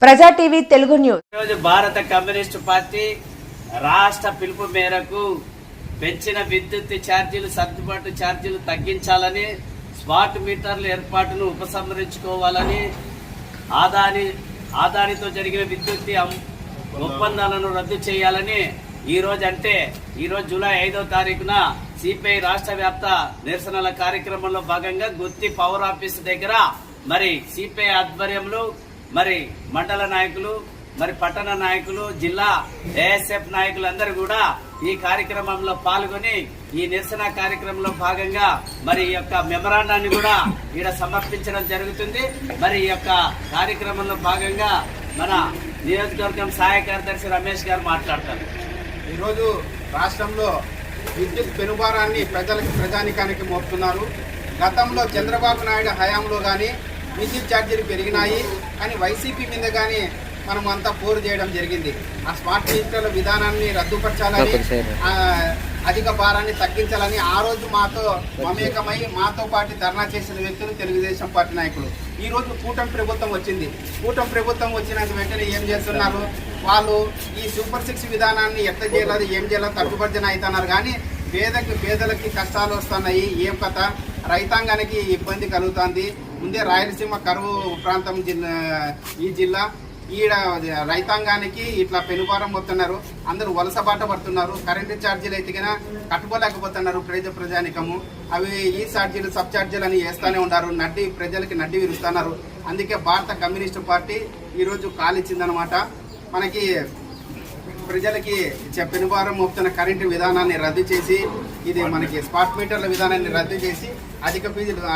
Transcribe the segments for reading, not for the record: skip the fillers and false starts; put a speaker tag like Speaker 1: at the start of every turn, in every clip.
Speaker 1: ప్రజా TV Telugu news.
Speaker 2: ఈరోజు భారత కమ్యూనిస్టు పార్టీ రాష్ట్ర పిలుపు మేరకు పెంచిన విద్యుత్ ఛార్జీలు, సర్దుబాటు ఛార్జీలు తగ్గించాలని, స్మార్ట్ మీటర్ల ఏర్పాటును ఉపసంహరించుకోవాలని, ఆదానితో జరిగిన విద్యుత్ ఒప్పందాలను రద్దు చేయాలని ఈరోజు జూలై 5వ తారీఖున సిపిఐ రాష్ట్ర వ్యాప్త నిరసనల కార్యక్రమంలో భాగంగా గుత్తి పవర్ ఆఫీస్ దగ్గర మరి సిపిఐ ఆధ్వర్యంలో మరి మండల నాయకులు, మరి పట్టణ నాయకులు, జిల్లా ఏఎస్ఎఫ్ నాయకులందరూ కూడా ఈ కార్యక్రమంలో పాల్గొని ఈ నిరసన కార్యక్రమంలో భాగంగా మరి ఈ యొక్క మెమరాండాన్ని కూడా ఇక్కడ సమర్పించడం జరుగుతుంది. మరి ఈ యొక్క కార్యక్రమంలో భాగంగా మన నియోజకవర్గం సహాయ కార్యదర్శి రమేష్ గారు మాట్లాడతారు.
Speaker 3: ఈరోజు రాష్ట్రంలో విద్యుత్ పెనుభారాన్ని ప్రజానికానికి మోపుతున్నారు. గతంలో చంద్రబాబు నాయుడు హయాంలో కానీ విద్యుత్ ఛార్జీలు పెరిగినాయి, కానీ వైసీపీ మీద కానీ మనం అంతా పోరు చేయడం జరిగింది. ఆ స్మార్ట్ మీటర్ల విధానాన్ని రద్దుపరచాలని, అధిక భారాన్ని తగ్గించాలని ఆ రోజు మాతో మమేకమై మాతో పాటు ధర్నా చేసిన వ్యక్తులు తెలుగుదేశం పార్టీ నాయకులు. ఈ రోజు కూటమి ప్రభుత్వం వచ్చింది. కూటమి ప్రభుత్వం వచ్చినంత వెంటనే ఏం చేస్తున్నారు? వాళ్ళు ఈ సూపర్ 6 విధానాన్ని ఎట్లా చేయాలి, ఏం చేయాలి తగ్గుపర్జన అవుతున్నారు. కానీ పేదలకి కష్టాలు వస్తున్నాయి. ఏం కథ? రైతాంగానికి ఇబ్బంది కలుగుతుంది. ముందే రాయలసీమ కరువు ప్రాంతం ఈ జిల్లా, ఈడ రైతాంగానికి ఇట్లా పెనుభారం పోతున్నారు. అందరూ వలసబాట పడుతున్నారు. కరెంటు ఛార్జీలు అయితే కన్నా కట్టుకోలేకపోతున్నారు ప్రజానికము. అవి ఈ ఛార్జీలు, సబ్ ఛార్జీలు అని వేస్తూనే ఉన్నారు. ప్రజలకి నడ్డి విరుస్తున్నారు. అందుకే భారత కమ్యూనిస్టు పార్టీ ఈరోజు కాలిచ్చిందనమాట. మనకి ప్రజలకి పెనుభారం మోపుతున్న కరెంటు విధానాన్ని రద్దు చేసి, ఇది మనకి స్మార్ట్ మీటర్ల విధానాన్ని రద్దు చేసి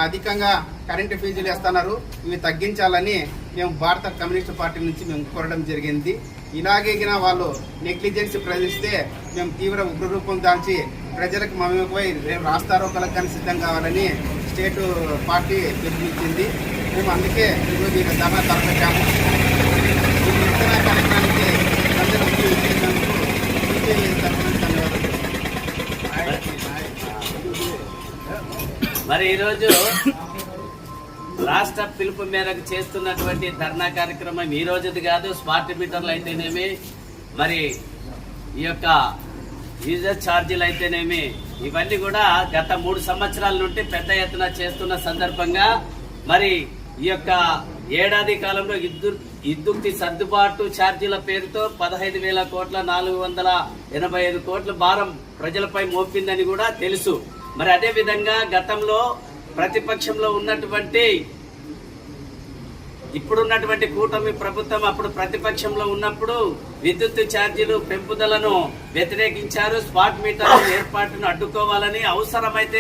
Speaker 3: అధికంగా కరెంటు ఫీజులు వేస్తున్నారు. ఇవి తగ్గించాలని మేము భారత కమ్యూనిస్టు పార్టీ నుంచి మేము కోరడం జరిగింది. ఇలాగే వాళ్ళు నెగ్లిజెన్స్ ప్రదర్శిస్తే మేము తీవ్ర ఉగ్రరూపం దాల్చి ప్రజలకు మమేకమై రేపు రాస్తారోకలకు కానీ సిద్ధం కావాలని స్టేట్ పార్టీ పిలుపునిచ్చింది. మేము అందుకే ఈరోజు ఈ ధర్నా తరపెట్టాము. ఈ నిరసన కార్యక్రమానికి అందరూ
Speaker 2: మరి ఈరోజు రాష్ట్ర పిలుపు మేరకు చేస్తున్నటువంటి ధర్నా కార్యక్రమం ఈ రోజుది కాదు. స్మార్ట్ మీటర్లు అయితేనేమి, మరి ఈ యొక్క యూజర్ ఛార్జీలు అయితేనేమి, ఇవన్నీ కూడా గత 3 సంవత్సరాల నుండి పెద్ద ఎత్తున చేస్తున్న సందర్భంగా మరి ఈ యొక్క ఏడాది కాలంలో విద్యుత్ సర్దుబాటు ఛార్జీల పేరుతో 15,000 కోట్ల 485 కోట్ల భారం ప్రజలపై మోపిందని కూడా తెలుసు. మరి అదే విధంగా గతంలో ప్రతిపక్షంలో ఉన్నటువంటి ఇప్పుడున్నటువంటి కూటమి ప్రభుత్వం అప్పుడు ప్రతిపక్షంలో ఉన్నప్పుడు విద్యుత్ ఛార్జీలు పెంపుదలను వ్యతిరేకించారు. స్మార్ట్ మీటర్ల ఏర్పాటును అడ్డుకోవాలని, అవసరమైతే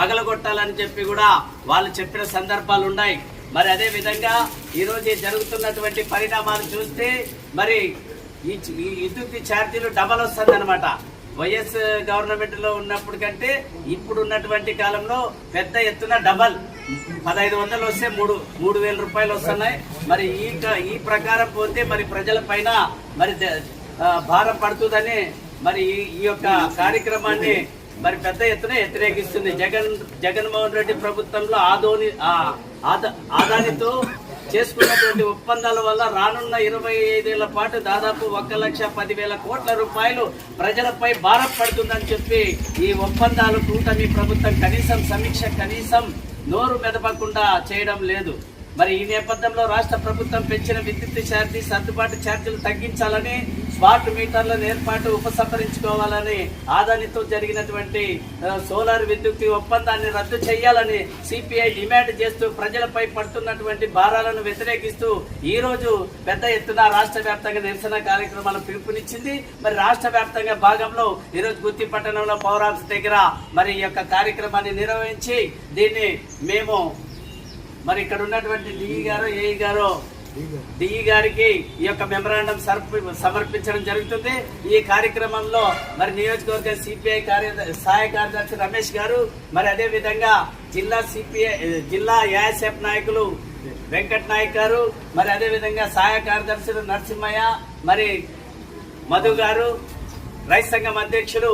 Speaker 2: పగలగొట్టాలని చెప్పి కూడా వాళ్ళు చెప్పిన సందర్భాలు ఉన్నాయి. మరి అదే విధంగా ఈరోజు జరుగుతున్నటువంటి పరిణామాలు చూస్తే మరి ఈ విద్యుత్ ఛార్జీలు డబల్ వస్తుంది అనమాట. వైఎస్ గవర్నమెంట్ లో ఉన్నప్పుడు కంటే ఇప్పుడు ఉన్నటువంటి కాలంలో పెద్ద ఎత్తున డబల్ 1,500 వస్తే 3,000 రూపాయలు వస్తున్నాయి. మరి ఈ ప్రకారం పోతే మరి ప్రజల పైన మరి భారం పడుతుందని మరి ఈ యొక్క కార్యక్రమాన్ని మరి పెద్ద ఎత్తున వ్యతిరేకిస్తుంది. జగన్మోహన్ రెడ్డి ప్రభుత్వంలో ఆదానితో చేసుకున్నటువంటి ఒప్పందాల వల్ల రానున్న 25 ఏళ్ల పాటు దాదాపు 1,10,000 కోట్ల రూపాయలు ప్రజలపై భారం పడుతుందని చెప్పి ఈ ఒప్పందాలు కూటమి ప్రభుత్వం కనీసం నోరు మెదపకుండా చేయడం లేదు. మరి ఈ నేపథ్యంలో రాష్ట్ర ప్రభుత్వం పెంచిన విద్యుత్ ఛార్జీ, సర్దుబాటు ఛార్జీలు తగ్గించాలని, స్మార్ట్ మీటర్ల ఏర్పాటు ఉపసంహరించుకోవాలని, ఆదానితో జరిగినటువంటి సోలార్ విద్యుత్ ఒప్పందాన్ని రద్దు చేయాలని సిపిఐ డిమాండ్ చేస్తూ ప్రజలపై పడుతున్నటువంటి భారాలను వ్యతిరేకిస్తూ ఈ రోజు పెద్ద ఎత్తున రాష్ట్ర వ్యాప్తంగా నిరసన కార్యక్రమాలు పిలుపునిచ్చింది. మరి రాష్ట్ర వ్యాప్తంగా భాగంలో ఈరోజు గుత్తి పట్టణంలో పవర్ ఆఫీస్ దగ్గర మరి ఈ యొక్క కార్యక్రమాన్ని నిర్వహించి దీన్ని మేము మరి ఇక్కడ ఉన్నటువంటి డిఈ గారికి ఈ యొక్క మెమరాండం సమర్పించడం జరుగుతుంది. ఈ కార్యక్రమంలో మరి నియోజకవర్గ సిపిఐ సహాయ కార్యదర్శి రమేష్ గారు, మరి అదే విధంగా జిల్లా ఏఎస్ఎఫ్ నాయకులు వెంకట్ నాయక్ గారు, మరి అదే విధంగా సహాయ కార్యదర్శులు నరసింహయ్య, మరి మధు గారు, రైతు సంఘం అధ్యక్షులు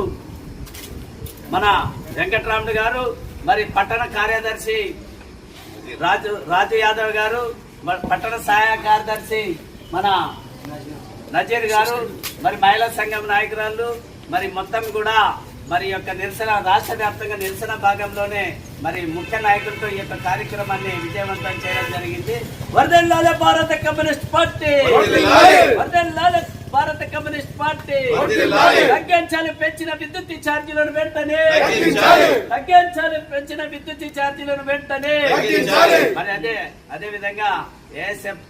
Speaker 2: మన వెంకటరాముడు గారు, మరి పట్టణ కార్యదర్శి రాజు యాదవ్ గారు, పట్టణ సహాయ కార్యదర్శి మన నజీర్ గారు, మరి మహిళా సంఘం నాయకురాళ్ళు, మరి మొత్తం కూడా మరి యొక్క నిరసన రాష్ట్ర వ్యాప్తంగా నిరసన భాగంలోనే మరి ముఖ్య నాయకులతో ఈ యొక్క కార్యక్రమాన్ని విజయవంతం చేయడం జరిగింది. వర్ధిల్లాలి భారత కమ్యూనిస్ట్ పార్టీ, వర్ధిల్లాలి భారత కమ్యూనిస్ట్ పార్టీ. తగ్గించాలి పెంచిన విద్యుత్ ఛార్జీలను వెంటనే, తగ్గించాలి పెంచిన విద్యుత్ ఛార్జీలను వెంటనే. మరి అదే విధంగా ఏఎస్ఎఫ్